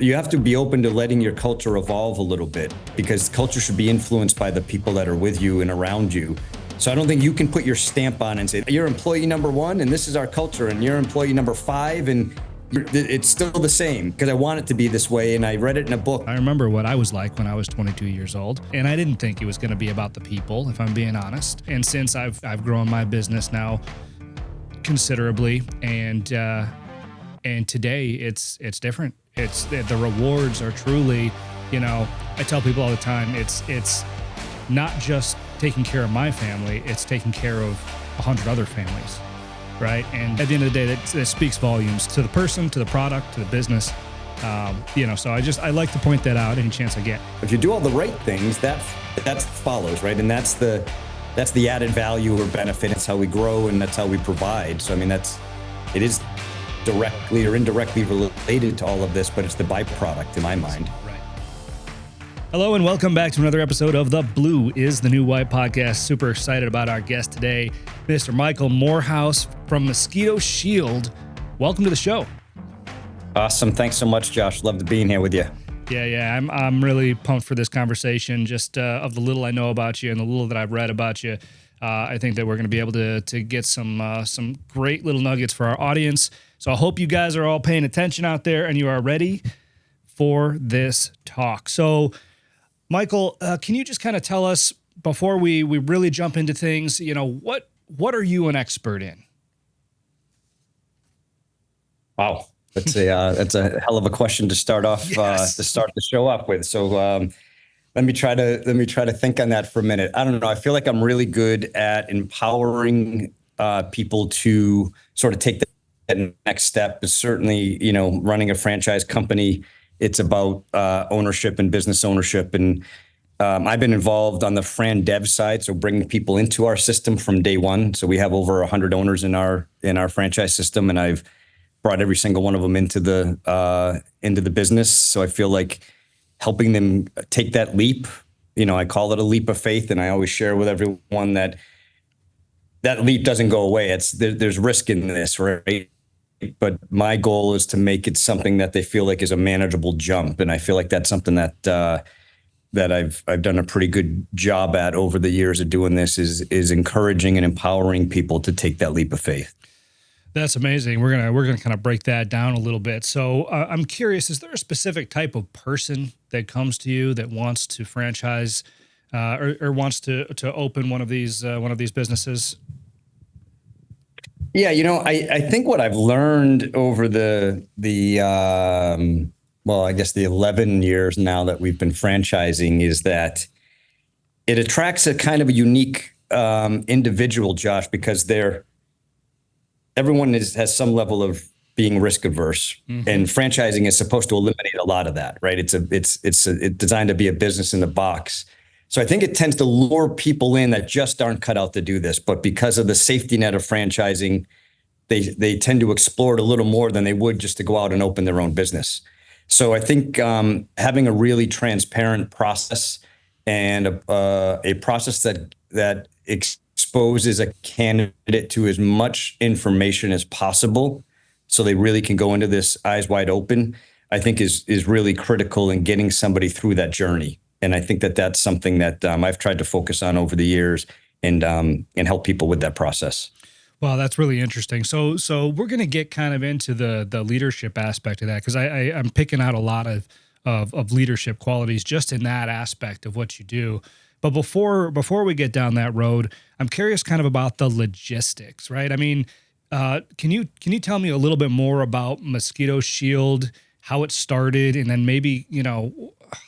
you have to be open to letting your culture evolve a little bit, because culture should be influenced by the people that are with you and around you. So I don't think you can put your stamp on and say, you're employee number 1 and this is our culture, and you're employee number 5 and it's still the same, because I want it to be this way. And I read it in a book. I remember what I was like when I was 22 years old, and I didn't think it was going to be about the people, if I'm being honest. And since I've grown my business now considerably, and today it's different. It's the rewards are truly, I tell people all the time, it's not just taking care of my family, it's taking care of 100 other families. Right. And at the end of the day, that speaks volumes to the person, to the product, to the business. So I like to point that out any chance I get. If you do all the right things, that follows, right? And that's the added value or benefit. It's how we grow, and that's how we provide. So, I mean, it is directly or indirectly related to all of this, but it's the byproduct in my mind. Hello and welcome back to another episode of the Blue is the New White podcast. Super excited about our guest today, Mr. Michael Moorhouse from Mosquito Shield. Welcome to the show. Awesome. Thanks so much, Josh. Love being here with you. Yeah. I'm really pumped for this conversation, just of the little I know about you and the little that I've read about you. I think that we're going to be able to get some great little nuggets for our audience. So I hope you guys are all paying attention out there and you are ready for this talk. So Michael, can you just kind of tell us, before we really jump into things, what are you an expert in? Wow, that's a hell of a question to start off, Yes. to start the show off with. So let me try to think on that for a minute. I don't know. I feel like I'm really good at empowering people to sort of take that next step. Is certainly, running a franchise company. It's about ownership and business ownership. And I've been involved on the Fran Dev side, so bringing people into our system from day one. So we have over 100 owners in our franchise system, and I've brought every single one of them into the business. So I feel like helping them take that leap. I call it a leap of faith, and I always share with everyone that leap doesn't go away. There's risk in this, right? But my goal is to make it something that they feel like is a manageable jump. And I feel like that's something that I've done a pretty good job at over the years of doing this, is encouraging and empowering people to take that leap of faith. That's amazing. We're gonna kind of break that down a little bit. So I'm curious, is there a specific type of person that comes to you that wants to franchise or wants to open one of these businesses? Yeah, I think what I've learned over the 11 years now that we've been franchising is that it attracts a kind of a unique individual, Josh, because everyone has some level of being risk averse, and franchising is supposed to eliminate a lot of that, right? It's designed to be a business in the box. So I think it tends to lure people in that just aren't cut out to do this, but because of the safety net of franchising, they tend to explore it a little more than they would just to go out and open their own business. So I think having a really transparent process and a process that exposes a candidate to as much information as possible, so they really can go into this eyes wide open, I think is really critical in getting somebody through that journey. And I think that's something that I've tried to focus on over the years and help people with that process. Well, that's really interesting. So we're going to get kind of into the leadership aspect of that, because I'm picking out a lot of leadership qualities just in that aspect of what you do. But before we get down that road, I'm curious kind of about the logistics, right? I mean, can you tell me a little bit more about Mosquito Shield, how it started, and then maybe,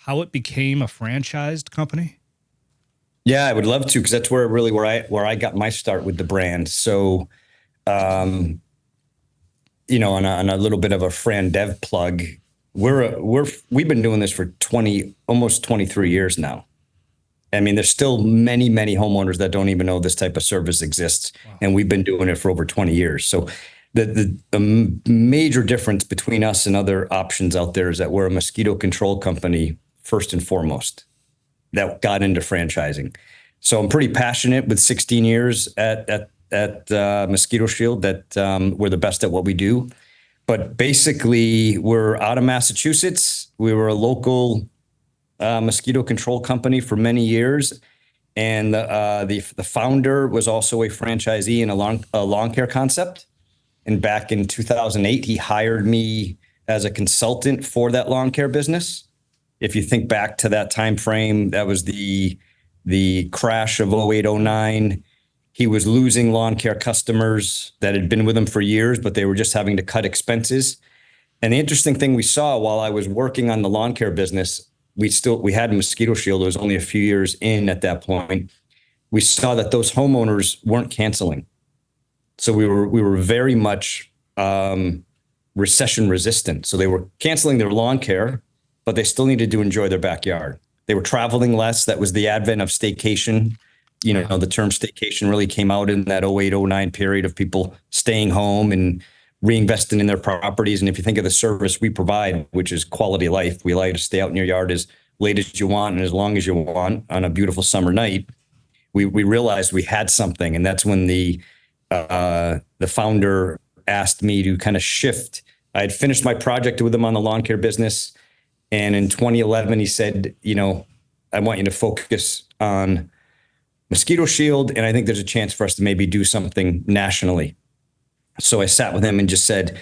how it became a franchised company? Yeah, I would love to, because that's where I got my start with the brand. So, on a little bit of a Fran Dev plug, we've been doing this for almost 23 years now. I mean, there's still many, many homeowners that don't even know this type of service exists. Wow. And we've been doing it for over 20 years. So the major difference between us and other options out there is that we're a mosquito control company, first and foremost, that got into franchising. So I'm pretty passionate with 16 years at Mosquito Shield that we're the best at what we do. But basically, we're out of Massachusetts. We were a local mosquito control company for many years. And the founder was also a franchisee in a lawn care concept. And back in 2008, he hired me as a consultant for that lawn care business. If you think back to that time frame, that was the crash of 08, 09. He was losing lawn care customers that had been with him for years, but they were just having to cut expenses. And the interesting thing we saw while I was working on the lawn care business, we had Mosquito Shield. It was only a few years in at that point. We saw that those homeowners weren't canceling. So we were very much recession resistant. So they were canceling their lawn care, but they still needed to enjoy their backyard. They were traveling less. That was the advent of staycation. You know, the term staycation really came out in that 08, 09 period of people staying home and reinvesting in their properties. And if you think of the service we provide, which is quality of life, we allow you to stay out in your yard as late as you want and as long as you want on a beautiful summer night. We realized we had something. And that's when the founder asked me to kind of shift. I had finished my project with him on the lawn care business. And in 2011, he said, you know, I want you to focus on Mosquito Shield. And I think there's a chance for us to maybe do something nationally. So I sat with him and just said,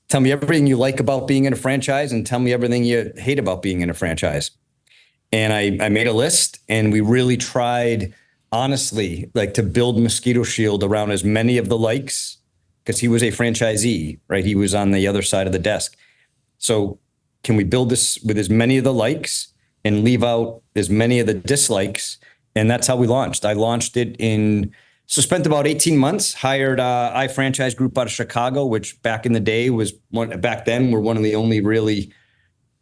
tell me everything you like about being in a franchise and tell me everything you hate about being in a franchise. And I made a list, and we really tried, honestly, like to build Mosquito Shield around as many of the likes, because he was a franchisee, right? He was on the other side of the desk. So can we build this with as many of the likes and leave out as many of the dislikes? And that's how we launched. I launched it spent about 18 months, hired iFranchise Group out of Chicago, which back in the day back then we're one of the only really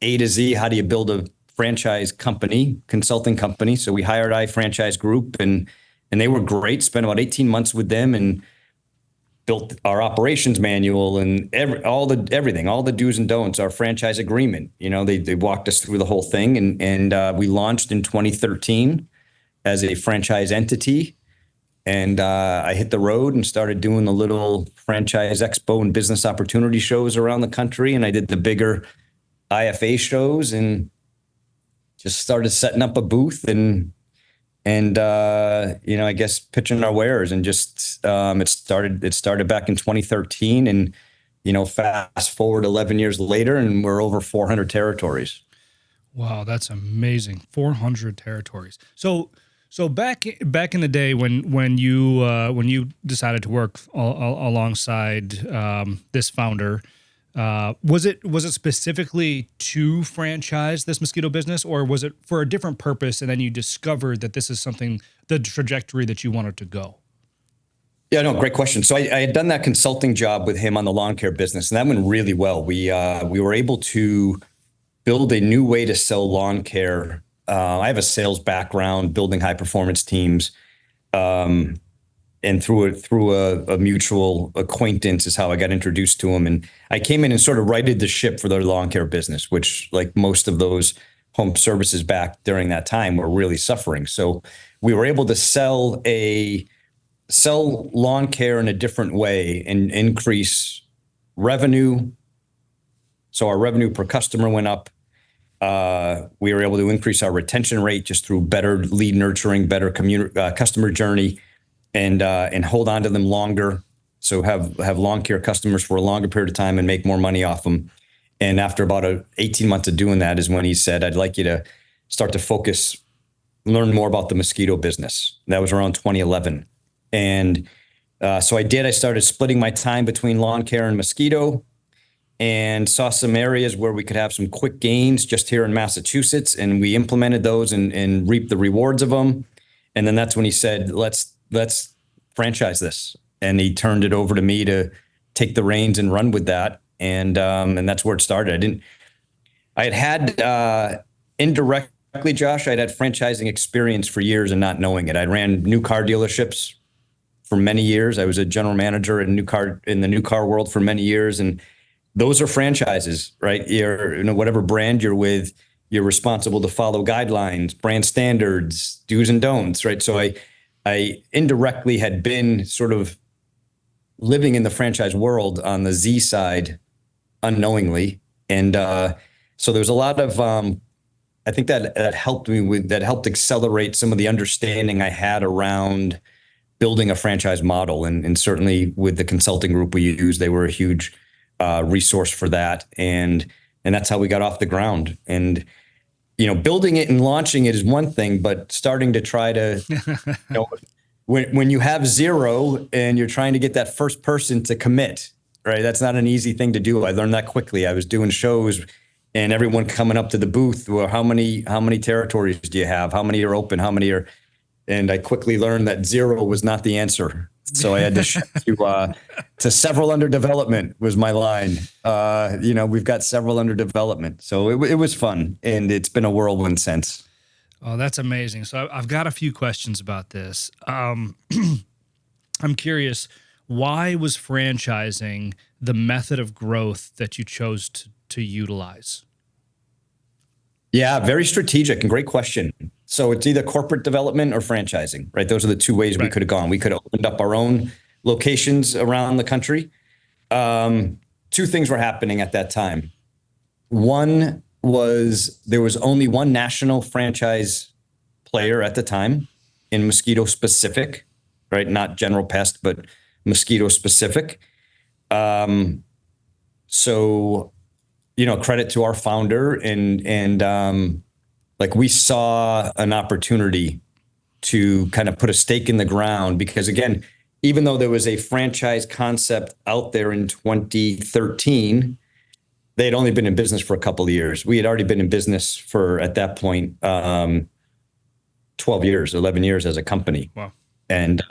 A to Z, how do you build a franchise company, consulting company. So we hired iFranchise Group and they were great. Spent about 18 months with them and built our operations manual and everything, all the do's and don'ts, our franchise agreement. You know, they walked us through the whole thing, and we launched in 2013 as a franchise entity. And I hit the road and started doing the little franchise expo and business opportunity shows around the country. And I did the bigger IFA shows and just started setting up a booth and you know, I guess pitching our wares, and just it started back in 2013, and you know, fast forward 11 years later and we're over 400 territories. Wow, that's amazing. 400 territories. So back in the day when you decided to work alongside this founder, was it specifically to franchise this mosquito business, or was it for a different purpose, and then you discovered that this is the trajectory that you wanted to go? Yeah, no, great question. So I had done that consulting job with him on the lawn care business, and that went really well. We were able to build a new way to sell lawn care. I have a sales background, building high performance teams, and through a mutual acquaintance is how I got introduced to him. And I came in and sort of righted the ship for their lawn care business, which, like most of those home services back during that time, were really suffering. So we were able to sell lawn care in a different way and increase revenue. So our revenue per customer went up. We were able to increase our retention rate just through better lead nurturing, better customer journey, and hold on to them longer. So have lawn care customers for a longer period of time and make more money off them. And after about 18 months of doing that is when he said, I'd like you to start to learn more about the mosquito business. And that was around 2011. And so I did. I started splitting my time between lawn care and mosquito, and saw some areas where we could have some quick gains just here in Massachusetts. And we implemented those and reaped the rewards of them. And then that's when he said, let's franchise this. And he turned it over to me to take the reins and run with that. And that's where it started. I had indirectly, Josh, I'd had franchising experience for years and not knowing it. I ran new car dealerships for many years. I was a general manager in the new car world for many years. And those are franchises, right? Whatever brand you're with, you're responsible to follow guidelines, brand standards, do's and don'ts, right? So I indirectly had been sort of living in the franchise world on the Z side unknowingly. And so there was a lot of, I think that helped accelerate some of the understanding I had around building a franchise model. And certainly with the consulting group we use, they were a huge resource for that. And that's how we got off the ground. And, building it and launching it is one thing, but starting to try to, when you have zero and you're trying to get that first person to commit, right? That's not an easy thing to do. I learned that quickly. I was doing shows and everyone coming up to the booth, well, how many territories do you have? How many are open? How many are, and I quickly learned that zero was not the answer. So I had to shift to several under development was my line. We've got several under development. So it was fun, and it's been a whirlwind since. Oh, that's amazing. So I've got a few questions about this. I'm curious, why was franchising the method of growth that you chose to utilize? Yeah, very strategic and great question. So it's either corporate development or franchising, right? Those are the two ways we could have gone. We could have opened up our own locations around the country. Two things were happening at that time. One was there was only one national franchise player at the time in Mosquito specific, right? Not general pest, but Mosquito specific. So, credit to our founder and we saw an opportunity to kind of put a stake in the ground because again, even though there was a franchise concept out there in 2013, they had only been in business for a couple of years. We had already been in business for, at that point, 12 years, 11 years as a company. Wow. And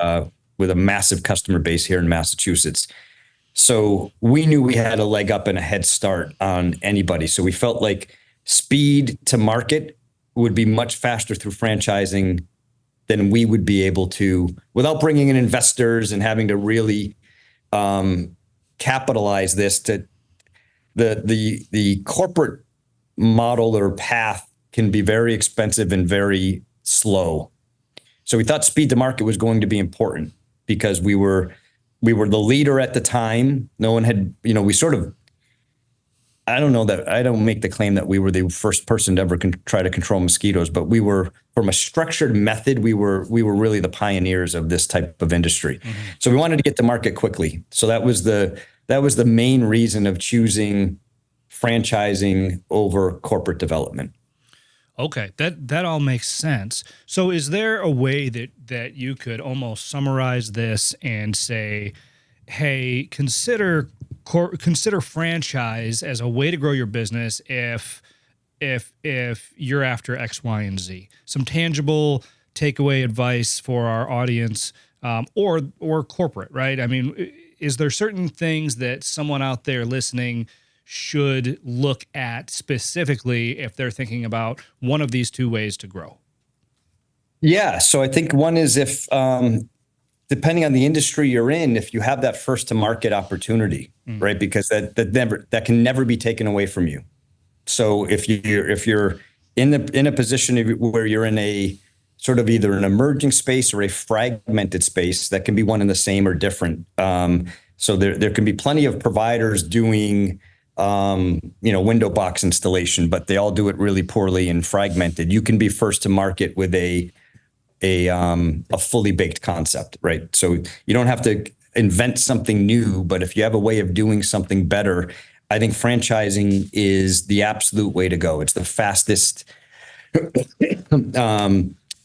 with a massive customer base here in Massachusetts. So we knew we had a leg up and a head start on anybody. So we felt like speed to market would be much faster through franchising than we would be able to without bringing in investors and having to really capitalize this. To the corporate model or path can be very expensive and very slow. So we thought speed to market was going to be important because we were the leader at the time. No one had, we sort of, I don't make the claim that we were the first person to ever try to control mosquitoes, but we were, from a structured method, we were really the pioneers of this type of industry. Mm-hmm. So we wanted to get to market quickly. So that was the main reason of choosing franchising over corporate development. Okay, that all makes sense. So is there a way that you could almost summarize this and say, hey, consider franchise as a way to grow your business if you're after X, Y, and Z? Some tangible takeaway advice for our audience, or corporate, right? I mean, is there certain things that someone out there listening should look at specifically if they're thinking about one of these two ways to grow? Yeah. So I think one is if, depending on the industry you're in, if you have that first to market opportunity, right? Because that can never be taken away from you. So if you're in a position where you're in a sort of either an emerging space or a fragmented space, that can be one and the same or different. So there can be plenty of providers doing window box installation, but they all do it really poorly and fragmented. You can be first to market with a fully baked concept, right? So you don't have to invent something new, but if you have a way of doing something better, I think franchising is the absolute way to go. It's the fastest,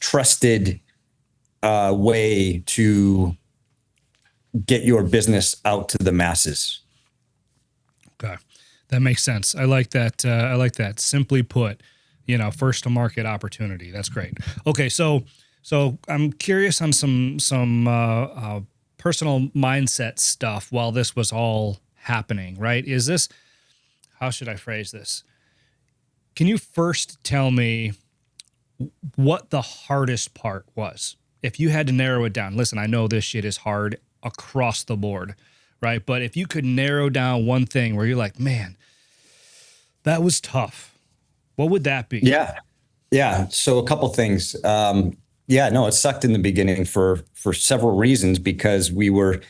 trusted way to get your business out to the masses. Okay. That makes sense. I like that. Simply put, first to market opportunity. That's great. Okay. So I'm curious on some personal mindset stuff while this was all happening, right? How should I phrase this? Can you first tell me what the hardest part was? If you had to narrow it down, listen, I know this shit is hard across the board, right? But if you could narrow down one thing where you're like, man, that was tough, what would that be? Yeah. So a couple things. It sucked in the beginning for several reasons because we were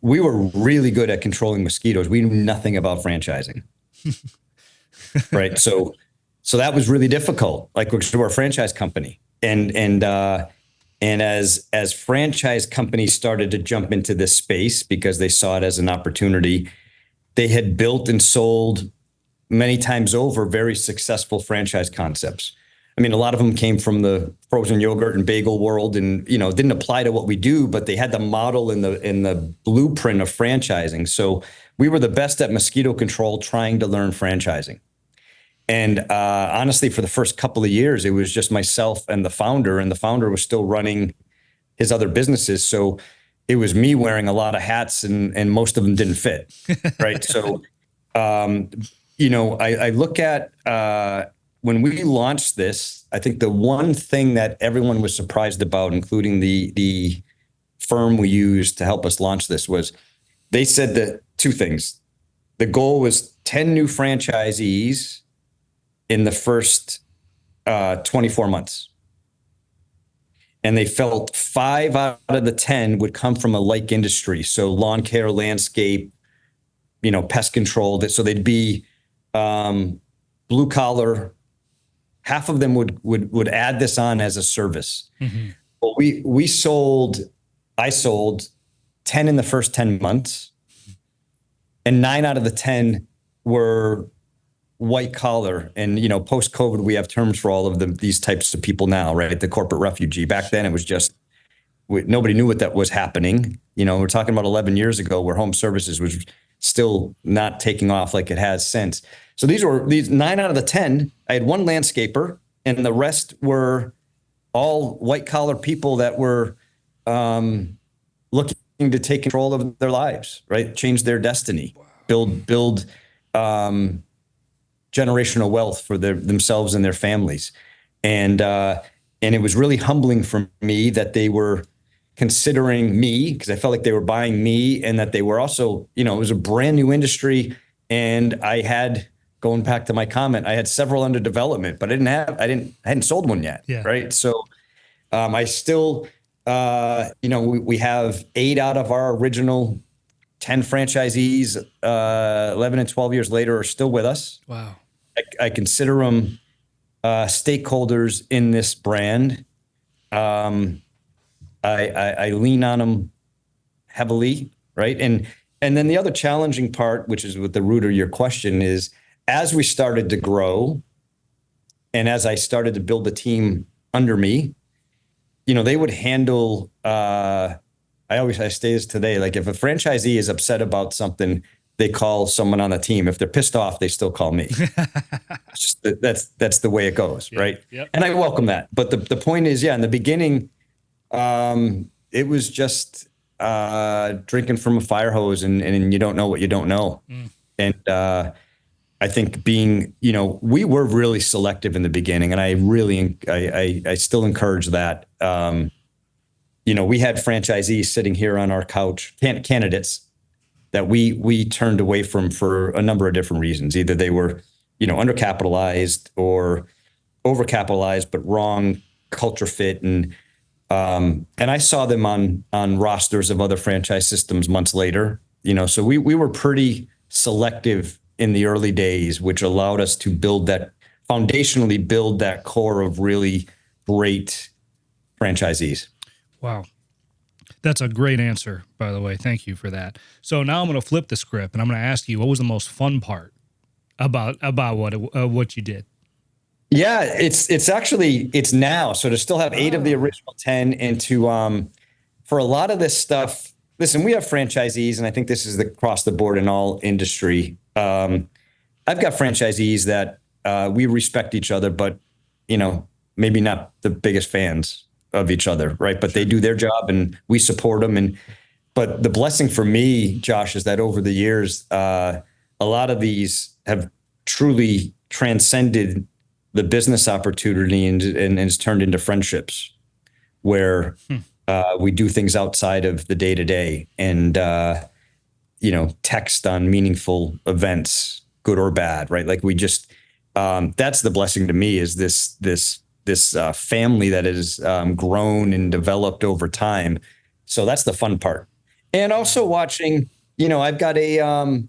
we were really good at controlling mosquitoes. We knew nothing about franchising. Right. So that was really difficult. Like we're a franchise company, and as franchise companies started to jump into this space because they saw it as an opportunity, they had built and sold many times over very successful franchise concepts. I mean, a lot of them came from the frozen yogurt and bagel world, and didn't apply to what we do, but they had the model in the blueprint of franchising. So we were the best at mosquito control, trying to learn franchising. And honestly, for the first couple of years, it was just myself and the founder was still running his other businesses. So it was me wearing a lot of hats, and most of them didn't fit. Right. So, I look at when we launched this, I think the one thing that everyone was surprised about, including the firm we used to help us launch this, was they said that two things. The goal was 10 new franchisees in the first 24 months. And they felt 5 out of the 10 would come from a like industry. So lawn care, landscape, pest control. So they'd be blue collar. Half of them would add this on as a service. Mm-hmm. But I sold 10 in the first 10 months, and 9 out of the 10 were white collar. And post COVID, we have terms for all of these types of people now, right? The corporate refugee. Back then, it was just nobody knew what that was happening. We're talking about 11 years ago, where home services was still not taking off like it has since. So these 9 out of the 10, I had one landscaper, and the rest were all white collar people that were looking to take control of their lives, right? Change their destiny, build generational wealth for themselves and their families. And it was really humbling for me that they were considering me, because I felt like they were buying me, and that they were also, it was a brand new industry. And I had, going back to my comment, I had several under development, but I hadn't sold one yet. Yeah. Right. So I still, we have 8 out of our original 10 franchisees, 11 and 12 years later, are still with us. Wow. I consider them stakeholders in this brand. I lean on them heavily, right? And then the other challenging part, which is with the root of your question, is as we started to grow, and as I started to build a team under me, they would handle. I say this today, like if a franchisee is upset about something, they call someone on the team. If they're pissed off, they still call me. That's the way it goes, yep, right? Yep. And I welcome that. But the point is, in the beginning, it was just drinking from a fire hose, and you don't know what you don't know. Mm. And I think we were really selective in the beginning, and I still encourage that. We had franchisees sitting here on our couch, candidates that we turned away from for a number of different reasons. Either they were, undercapitalized or overcapitalized, but wrong culture fit. And I saw them on rosters of other franchise systems months later, so we were pretty selective in the early days, which allowed us to foundationally build that core of really great franchisees. Wow. That's a great answer, by the way. Thank you for that. So now I'm going to flip the script, and I'm going to ask you, what was the most fun part about what you did? Yeah, it's now. So to still have 8 of the original 10, and to for a lot of this stuff. Listen, we have franchisees, and I think this is across the board in all industry. I've got franchisees that we respect each other, but maybe not the biggest fans of each other, right? But they do their job, and we support them. But the blessing for me, Josh, is that over the years, a lot of these have truly transcended the business opportunity and it's turned into friendships where we do things outside of the day to day, and text on meaningful events, good or bad, right? Like we just that's the blessing to me, is this family that has grown and developed over time. So that's the fun part. And also watching, I've got a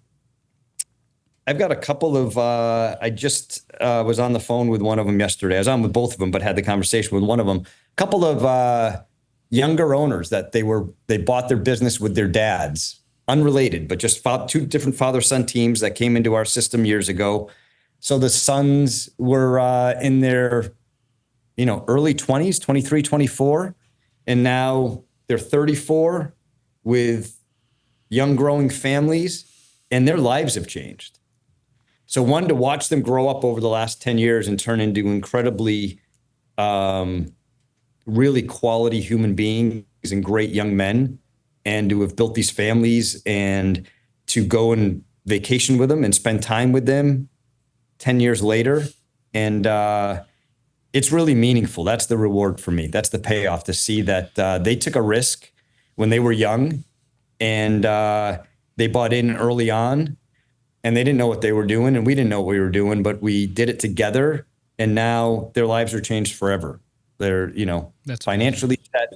couple of, I just was on the phone with one of them yesterday. I was on with both of them, but had the conversation with one of them. A couple of younger owners that they bought their business with their dads, unrelated, but just two different father-son teams that came into our system years ago. So the sons were in their, early 20s, 23, 24, and now they're 34 with young growing families, and their lives have changed. So one, to watch them grow up over the last 10 years and turn into incredibly, really quality human beings and great young men, and to have built these families and to go and vacation with them and spend time with them 10 years later. And it's really meaningful. That's the reward for me. That's the payoff, to see that they took a risk when they were young, and they bought in early on, and they didn't know what they were doing, and we didn't know what we were doing, but we did it together, and now their lives are changed forever. They're, That's financially set.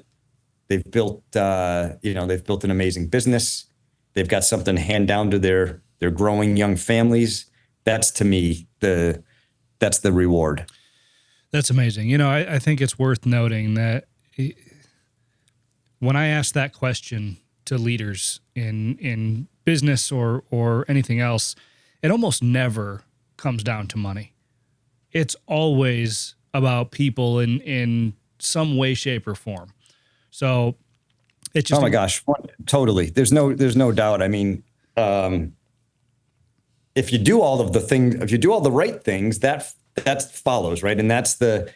They've built, they've built an amazing business. They've got something to hand down to their growing young families. That's, to me, that's the reward. That's amazing. I think it's worth noting that when I ask that question to leaders in business or anything else, it almost never comes down to money. It's always about people in some way, shape, or form. So it's just, oh my gosh, totally. There's no doubt. I mean, if you do all the right things, that follows, right? And that's the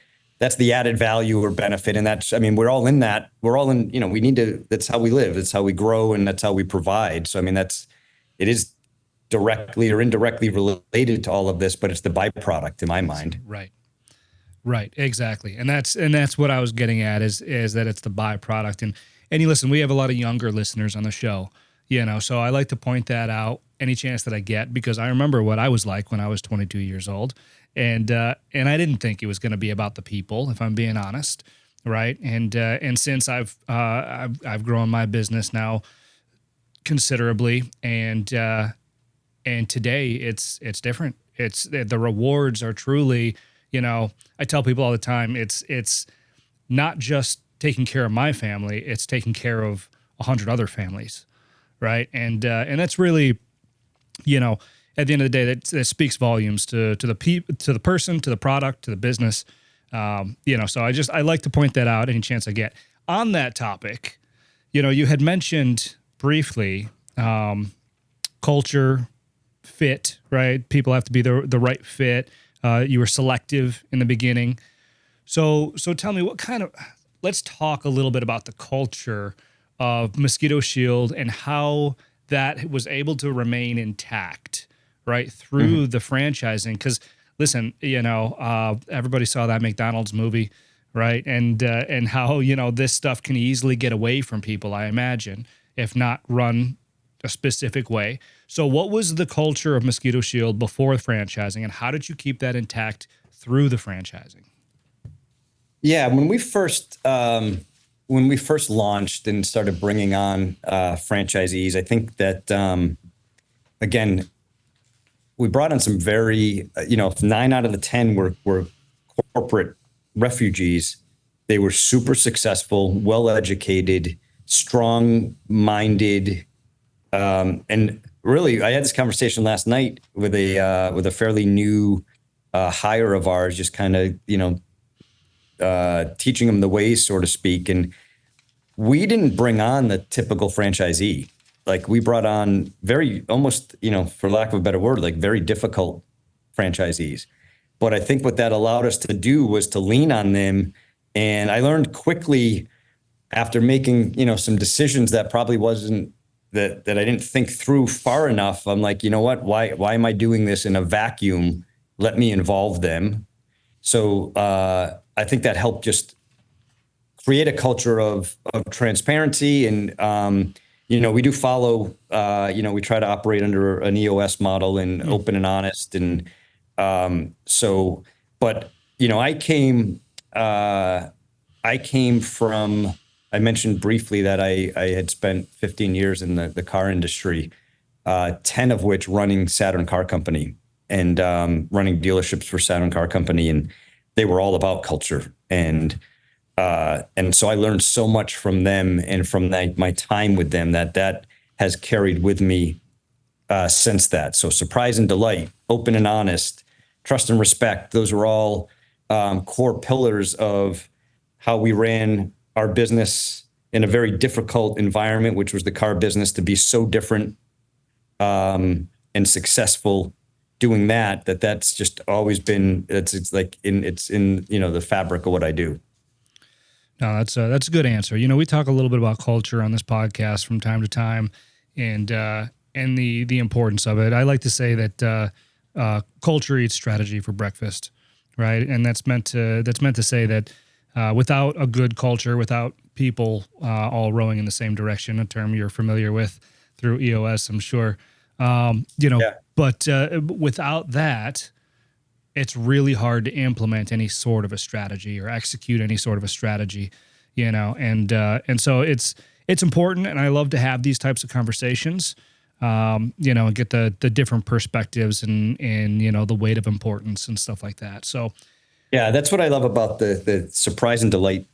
added value or benefit. And we're all in that. We're all in, that's how we live. That's how we grow, and that's how we provide. So, it is directly or indirectly related to all of this, but it's the byproduct in my mind. Right. Right. Exactly. And that's what I was getting at is that it's the byproduct. And you listen, we have a lot of younger listeners on the show, so I like to point that out any chance that I get, because I remember what I was like when I was 22 years old. And I didn't think it was going to be about the people, if I'm being honest. Right. And since I've grown my business now considerably, and today it's different. It's the rewards are truly, I tell people all the time, it's not just taking care of my family, it's taking care of 100 other families. Right. And that's really, at the end of the day, that speaks volumes to the person, to the product, to the business. So I like to point that out any chance I get. On that topic, you had mentioned briefly culture, fit, right? People have to be the right fit. You were selective in the beginning. So tell me, let's talk a little bit about the culture of Mosquito Shield and how that was able to remain intact, right, through the franchising. Because listen, everybody saw that McDonald's movie, right? And how, this stuff can easily get away from people, I imagine, if not run a specific way. So what was the culture of Mosquito Shield before franchising, and how did you keep that intact through the franchising? Yeah, when we first launched and started bringing on franchisees, I think that again, we brought on some very, 9 out of the 10 were corporate refugees. They were super successful, well-educated, strong-minded, and really, I had this conversation last night with a fairly new hire of ours, just kind of, teaching them the ways, so to speak. And we didn't bring on the typical franchisee. Like, we brought on almost, for lack of a better word, like very difficult franchisees. But I think what that allowed us to do was to lean on them. And I learned quickly, after making, some decisions that probably wasn't, that I didn't think through far enough. I'm like, you know what? Why am I doing this in a vacuum? Let me involve them. So I think that helped just create a culture of transparency. And, we do follow, we try to operate under an EOS model and open and honest. And but, I came from I mentioned briefly that I had spent 15 years in the car industry, 10 of which running Saturn Car Company and running dealerships for Saturn Car Company. And they were all about culture. And so I learned so much from them and from my time with them that has carried with me since that. So surprise and delight, open and honest, trust and respect. Those were all core pillars of how we ran our business in a very difficult environment, which was the car business, to be so different and successful doing that's just always been, it's like it's in, the fabric of what I do. No, that's a good answer. We talk a little bit about culture on this podcast from time to time, and the importance of it. I like to say that culture eats strategy for breakfast, right? And that's meant to say that without a good culture, without people all rowing in the same direction, a term you're familiar with through EOS, I'm sure. Yeah. But without that, it's really hard to implement any sort of a strategy or execute any sort of a strategy, and so it's important. And I love to have these types of conversations, and get the different perspectives and the weight of importance and stuff like that. So, yeah, that's what I love about the surprise and delight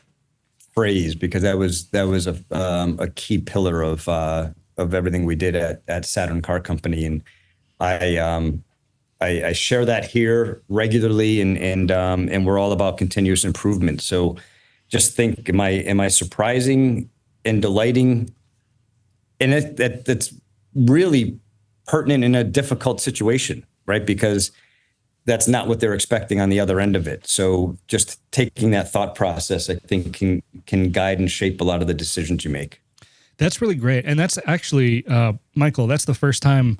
phrase, because that was a key pillar of everything we did at Saturn Car Company. And I share that here regularly, and we're all about continuous improvement. So just think, am I surprising and delighting? And that's really pertinent in a difficult situation, right? Because that's not what they're expecting on the other end of it. So just taking that thought process, I think can guide and shape a lot of the decisions you make. That's really great. And that's actually, Michael, that's the first time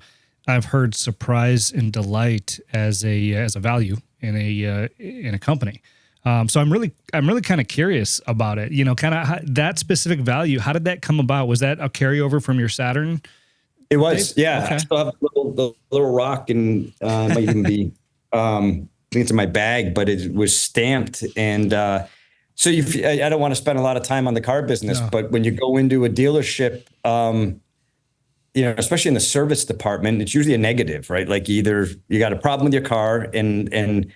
I've heard surprise and delight as a value in a company. So I'm really kind of curious about it. Kind of that specific value. How did that come about? Was that a carryover from your Saturn? It was, days? yeah. Okay. I still have the little rock, and it might even be. I think it's in my bag, but it was stamped. And so I don't want to spend a lot of time on the car business, but when you go into a dealership, especially in the service department, it's usually a negative, right? Like either you got a problem with your car, and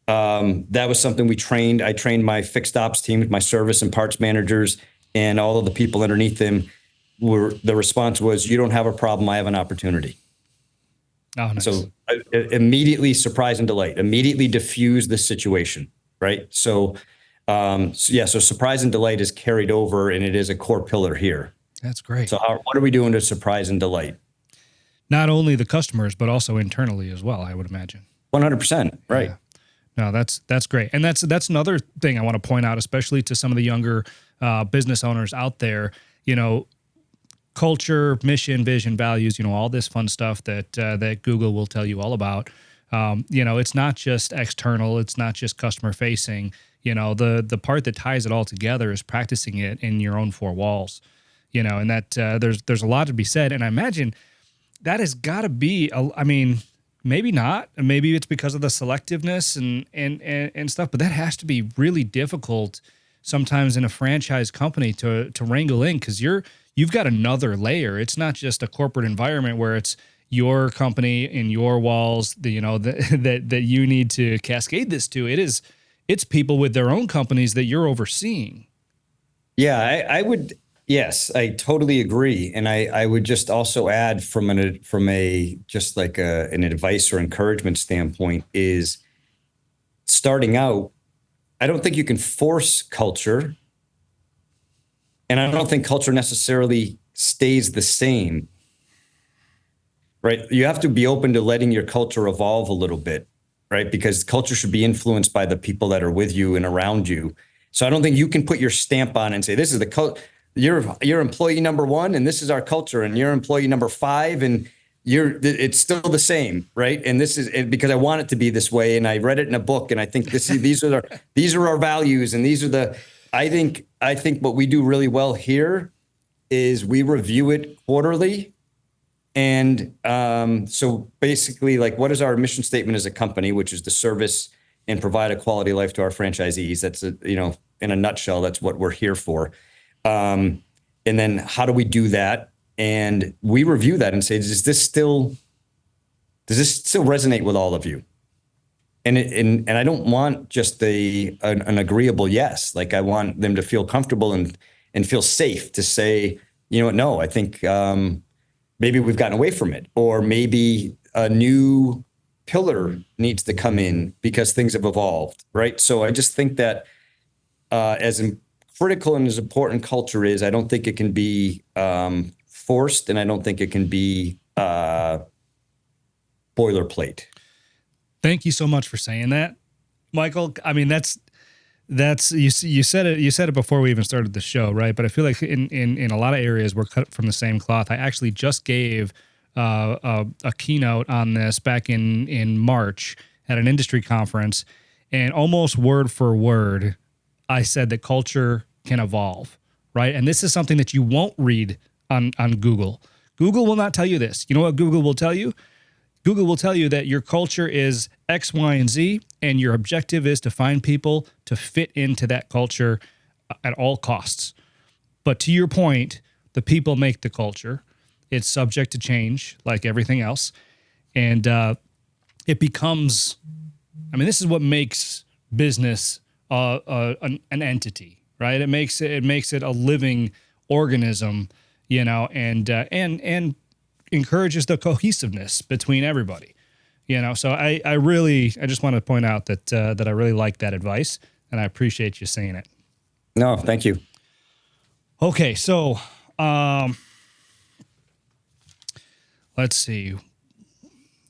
that was something I trained my fixed ops team, my service and parts managers, and all of the people underneath them. The response was, "You don't have a problem. I have an opportunity." Oh, nice. So immediately surprise and delight, immediately diffuse the situation, right? So surprise and delight is carried over, and it is a core pillar here. That's great. So what are we doing to surprise and delight? Not only the customers, but also internally as well, I would imagine. 100%, right. Yeah. No, that's great. And that's another thing I want to point out, especially to some of the younger business owners out there, culture, mission, vision, values, all this fun stuff that Google will tell you all about. It's not just external, it's not just customer facing. The part that ties it all together is practicing it in your own four walls. And that there's a lot to be said. And I imagine that has got to be, maybe not, maybe it's because of the selectiveness and stuff, but that has to be really difficult sometimes in a franchise company to wrangle in, because you've got another layer. It's not just a corporate environment where it's your company in your walls, that you need to cascade this to. It's people with their own companies that you're overseeing. Yeah, I would. Yes, I totally agree. And I would just also add from an advice or encouragement standpoint is, starting out, I don't think you can force culture. And I don't think culture necessarily stays the same, right? You have to be open to letting your culture evolve a little bit, right? Because culture should be influenced by the people that are with you and around you. So I don't think you can put your stamp on and say, this is the culture. You're employee number 1, and this is our culture, and you're employee number 5, and it's still the same, right? And this is because I want it to be this way, and I read it in a book, and I think these are our values, and these are I think what we do really well here is we review it quarterly. And so basically, like, what is our mission statement as a company, which is to service and provide a quality life to our franchisees. That's in a nutshell, that's what we're here for. And then how do we do that? And we review that and say, does this still resonate with all of you? And I don't want just an agreeable yes. Like I want them to feel comfortable and feel safe to say, you know what, no, I think maybe we've gotten away from it, or maybe a new pillar needs to come in because things have evolved, right? So I just think that as critical and as important culture is, I don't think it can be forced, and I don't think it can be boilerplate. Thank you so much for saying that, Michael. I mean, that's you said it before we even started the show, right? But I feel like in a lot of areas we're cut from the same cloth. I actually just gave a keynote on this back in March at an industry conference, and almost word for word, I said that culture can evolve, right? And this is something that you won't read on Google. Google will not tell you this. You know what Google will tell you? Google will tell you that your culture is X, Y, and Z, and your objective is to find people to fit into that culture at all costs. But to your point, the people make the culture. It's subject to change like everything else. And it becomes, I mean, this is what makes business an entity, right? It makes it a living organism, you know, and encourages the cohesiveness between everybody, you know. So I just want to point out that I really like that advice, and I appreciate you saying it. No, thank you. Okay, so let's see.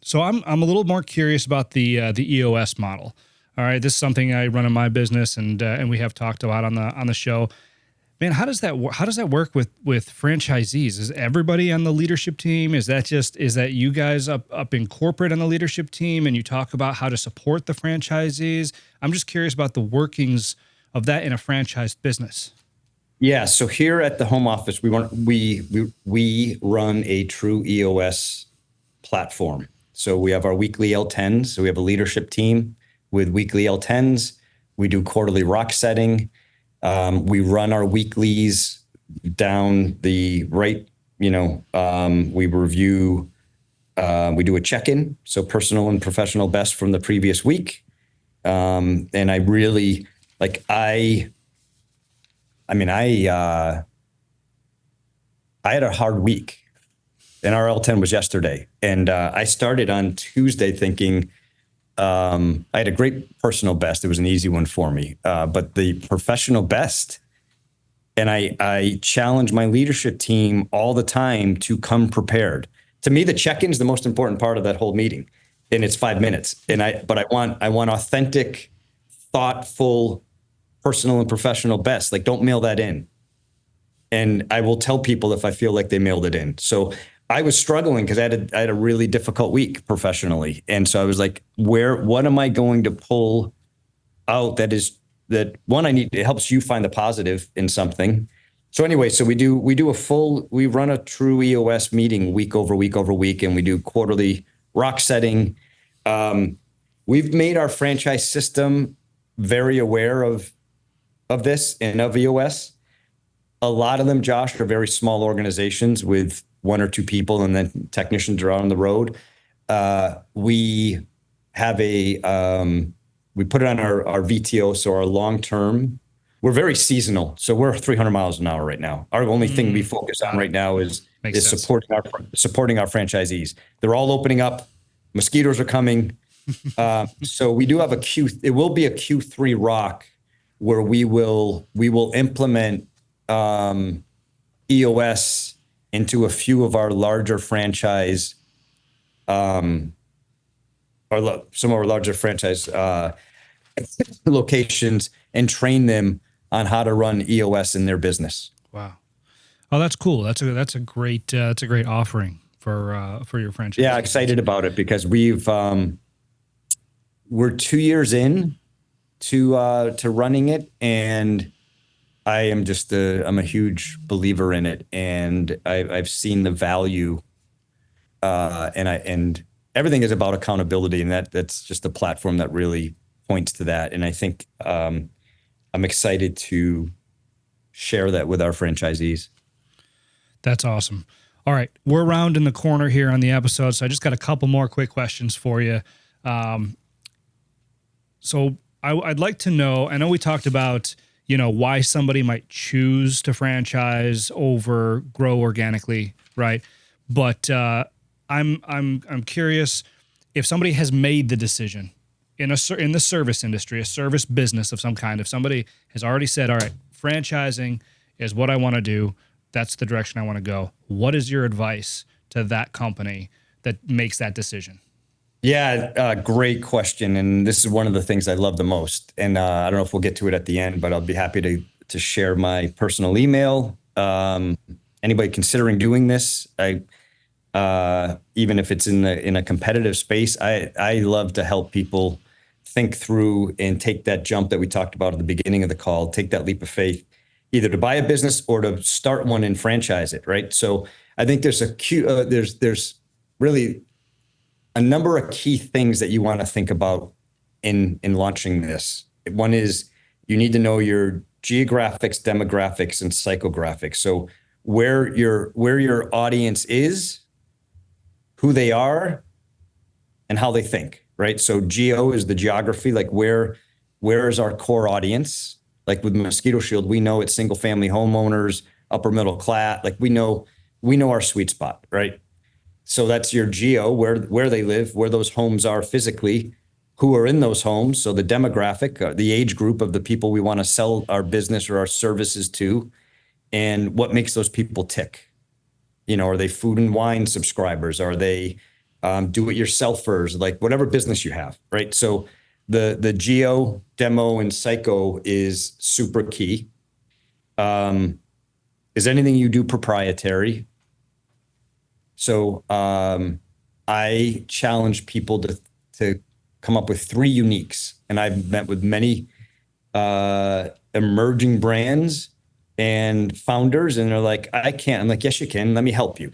So I'm a little more curious about the EOS model. All right, this is something I run in my business, and we have talked about on the show. Man, how does that work with franchisees? Is everybody on the leadership team? Is that you guys up in corporate on the leadership team, and you talk about how to support the franchisees? I'm just curious about the workings of that in a franchise business. Yeah, so here at the home office, we run a true EOS platform. So we have our weekly L10s. So we have a leadership team with weekly L10s. We do quarterly rock setting. We run our weeklies down the right, you know, we review, we do a check-in, so personal and professional best from the previous week. And I really, like, I had a hard week, and our L10 was yesterday. And I started on Tuesday thinking, I had a great personal best. It was an easy one for me. But the professional best, and I challenge my leadership team all the time to come prepared. To me, the check-in is the most important part of that whole meeting, and it's 5 minutes. But I want authentic, thoughtful, personal and professional best. Like, don't mail that in. And I will tell people if I feel like they mailed it in. So I was struggling because I had a really difficult week professionally. And so I was like, what am I going to pull out that one, it helps you find the positive in something. So anyway, so we run a true EOS meeting week over week over week, and we do quarterly rock setting. We've made our franchise system very aware of this and of EOS. A lot of them, Josh, are very small organizations with 1 or 2 people, and then technicians are out on the road. We have we put it on our VTO, so our long-term. We're very seasonal, so we're 300 miles an hour right now. Our only thing we focus on right now is supporting our franchisees. They're all opening up. Mosquitoes are coming. So we do have it will be a Q3 rock where we will implement EOS into a few of our larger franchise, some of our larger franchise locations, and train them on how to run EOS in their business. Wow. Oh, that's cool. That's a great offering for your franchise. Yeah, excited about it because we're 2 years in to running it, and I am I'm a huge believer in it, and I've seen the value, and everything is about accountability, and that's just a platform that really points to that. And I think I'm excited to share that with our franchisees. That's awesome. All right, we're rounding the corner here on the episode, so I just got a couple more quick questions for you. So I'd like to know, I know we talked about, why somebody might choose to franchise over grow organically, right? But I'm curious if somebody has made the decision in the service industry, a service business of some kind, if somebody has already said, all right, franchising is what I want to do, that's the direction I want to go. What is your advice to that company that makes that decision? Yeah, great question. And this is one of the things I love the most. And I don't know if we'll get to it at the end, but I'll be happy to share my personal email. Anybody considering doing this, even if it's in a competitive space, I love to help people think through and take that jump that we talked about at the beginning of the call, take that leap of faith, either to buy a business or to start one and franchise it, right? So I think there's there's really a number of key things that you want to think about in launching this. One is you need to know your geographics, demographics, and psychographics. So where your audience is, who they are, and how they think, right? So geo is the geography, like where is our core audience? Like with Mosquito Shield, we know it's single family homeowners, upper middle class. Like we know our sweet spot, right? So that's your geo, where they live, where those homes are physically, who are in those homes. So the demographic, the age group of the people we want to sell our business or our services to, and what makes those people tick. Are they food and wine subscribers? Are they do-it-yourselfers? Like whatever business you have, right? So the geo, demo, and psycho is super key. Is anything you do proprietary? So I challenge people to come up with 3 uniques. And I've met with many emerging brands and founders, and they're like, I can't. I'm like, yes, you can. Let me help you.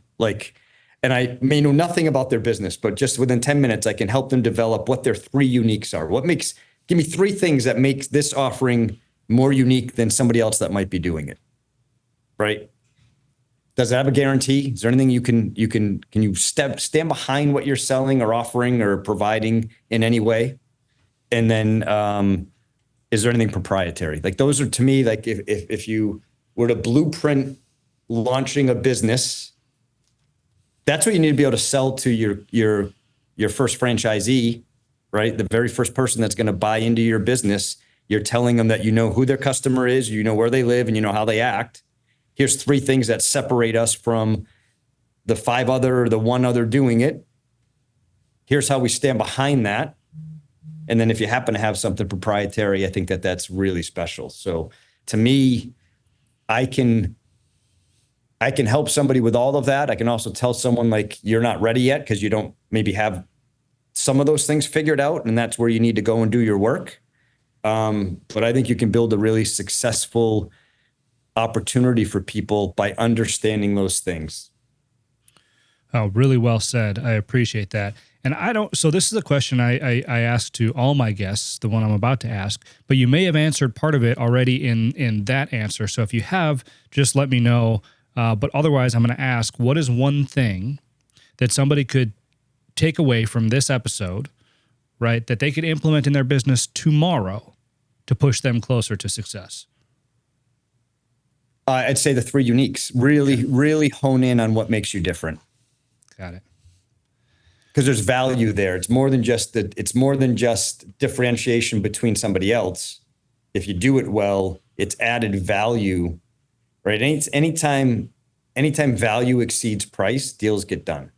And I may know nothing about their business, but just within 10 minutes, I can help them develop what their 3 uniques are. Give me 3 things that makes this offering more unique than somebody else that might be doing it, right? Does it have a guarantee? Is there anything can you stand behind what you're selling or offering or providing in any way? And then, is there anything proprietary? Like those are, to me, like if you were to blueprint launching a business, that's what you need to be able to sell to your first franchisee, right? The very first person that's going to buy into your business. You're telling them that you know who their customer is, you know where they live, and you know how they act. Here's 3 things that separate us from the 5 other or the 1 other doing it. Here's how we stand behind that. And then if you happen to have something proprietary, I think that's really special. So to me, I can help somebody with all of that. I can also tell someone like, you're not ready yet because you don't maybe have some of those things figured out, and that's where you need to go and do your work. But I think you can build a really successful opportunity for people by understanding those things. Oh, really well said. I appreciate that. And so this is a question I ask to all my guests, the one I'm about to ask, but you may have answered part of it already in that answer. So if you have, just let me know. But otherwise, I'm going to ask, what is one thing that somebody could take away from this episode, right, that they could implement in their business tomorrow to push them closer to success? I'd say the 3 uniques. Really hone in on what makes you different. Got it. Because there's value there. It's more than just differentiation between somebody else. If you do it well, it's added value, right? Anytime value exceeds price, deals get done.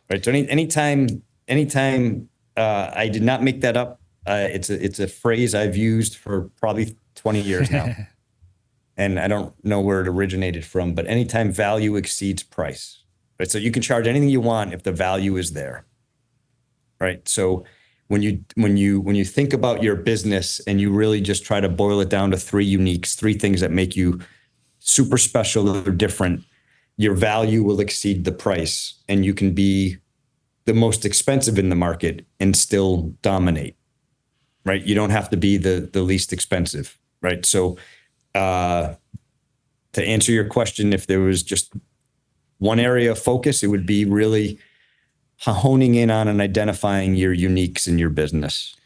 Right. So anytime I did not make that up. It's a phrase I've used for probably 20 years now. And I don't know where it originated from, but anytime value exceeds price, right? So you can charge anything you want if the value is there, right? So when you think about your business and you really just try to boil it down to 3 uniques, 3 things that make you super special or different, your value will exceed the price, and you can be the most expensive in the market and still dominate, right? You don't have to be the least expensive, right? So to answer your question, if there was just one area of focus, it would be really honing in on and identifying your uniques in your business.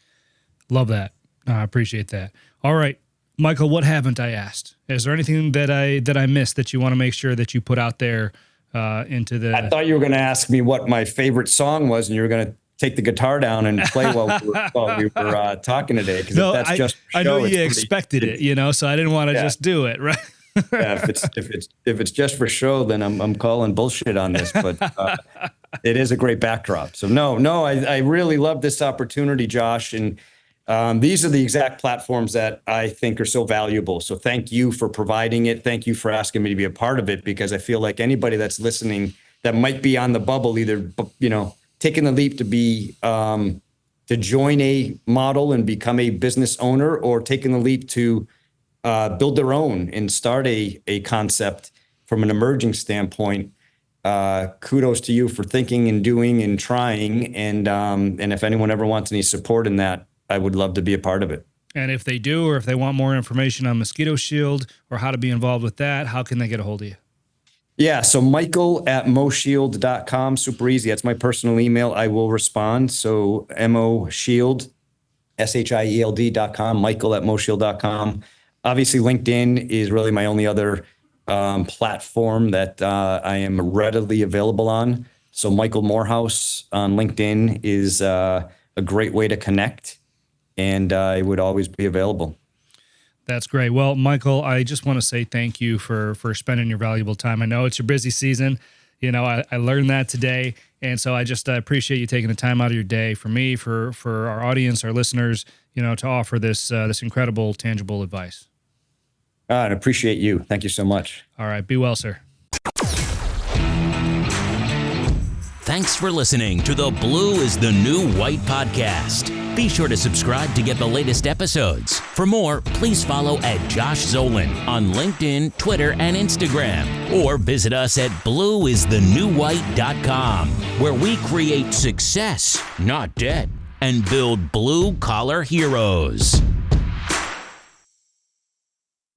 Love that. I appreciate that. All right, Michael, what haven't I asked? Is there anything that I missed that you want to make sure that you put out there into the... I thought you were going to ask me what my favorite song was, and you were going to take the guitar down and play while we were talking today. Because no, that's just for show, I know you expected it, so I didn't want to just do it, right? Yeah, if it's just for show, then I'm calling bullshit on this. But it is a great backdrop. So I really love this opportunity, Josh, and these are the exact platforms that I think are so valuable. So thank you for providing it. Thank you for asking me to be a part of it, because I feel like anybody that's listening that might be on the bubble, either taking the leap to be to join a model and become a business owner, or taking the leap to build their own and start a concept from an emerging standpoint. Kudos to you for thinking and doing and trying. And if anyone ever wants any support in that, I would love to be a part of it. And if they do, or if they want more information on Mosquito Shield or how to be involved with that, how can they get a hold of you? Yeah, so Michael@moshield.com, super easy. That's my personal email. I will respond. So MOShield, SHIELD.com, Michael@moshield.com. Obviously, LinkedIn is really my only other platform that I am readily available on. So Michael Moorhouse on LinkedIn is a great way to connect, and I would always be available. That's great. Well, Michael, I just want to say thank you for spending your valuable time. I know it's your busy season. I learned that today. And so I just appreciate you taking the time out of your day for me, for our audience, our listeners, to offer this incredible, tangible advice. I appreciate you. Thank you so much. All right. Be well, sir. Thanks for listening to the Blue is the New White podcast. Be sure to subscribe to get the latest episodes. For more, please follow @Josh Zolin on LinkedIn, Twitter, and Instagram, or visit us at blueisthenewwhite.com, where we create success, not debt, and build blue-collar heroes.